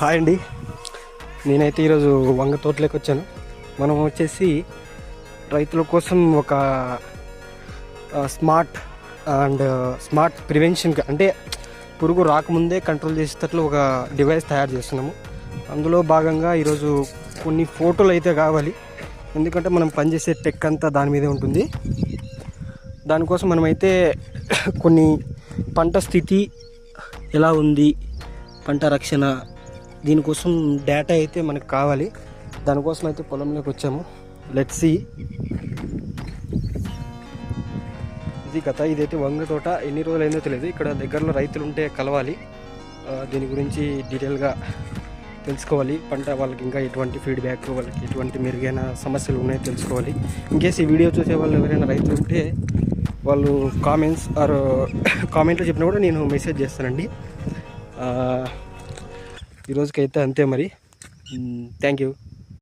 Hi అండి, నేనైతే ఈరోజు వంగ తోటలోకి వచ్చాను. మనం వచ్చేసి రైతుల కోసం ఒక స్మార్ట్ ప్రివెన్షన్, అంటే పురుగు రాకముందే కంట్రోల్ చేసేటట్లు ఒక డివైస్ తయారు చేస్తున్నాము. అందులో భాగంగా ఈరోజు కొన్ని ఫోటోలు అయితే కావాలి, ఎందుకంటే మనం పనిచేసే టెక్ అంతా దాని మీదే ఉంటుంది. దానికోసం మనమైతే కొన్ని పంట స్థితి ఎలా ఉంది, పంట రక్షణ, దీనికోసం డేటా అయితే మనకు కావాలి. దానికోసం అయితే పొలంలోకి వచ్చాము. Let's see. ఇది కథ. ఇదైతే వంగ తోట. ఎన్ని రోజులు అయిందో తెలియదు. ఇక్కడ దగ్గరలో రైతులు ఉంటే కలవాలి, దీని గురించి డీటెయిల్గా తెలుసుకోవాలి. పంట వాళ్ళకి ఇంకా ఎటువంటి ఫీడ్బ్యాక్, వాళ్ళకి ఎటువంటి మెరుగైన సమస్యలు ఉన్నాయో తెలుసుకోవాలి. ఇన్కేస్ ఈ వీడియో చూసే వాళ్ళు ఎవరైనా రైతులు ఉంటే వాళ్ళు కామెంట్లో చెప్పినా కూడా నేను మెసేజ్ చేస్తానండి. ఈరోజుకైతే అంతే మరి. Thank you.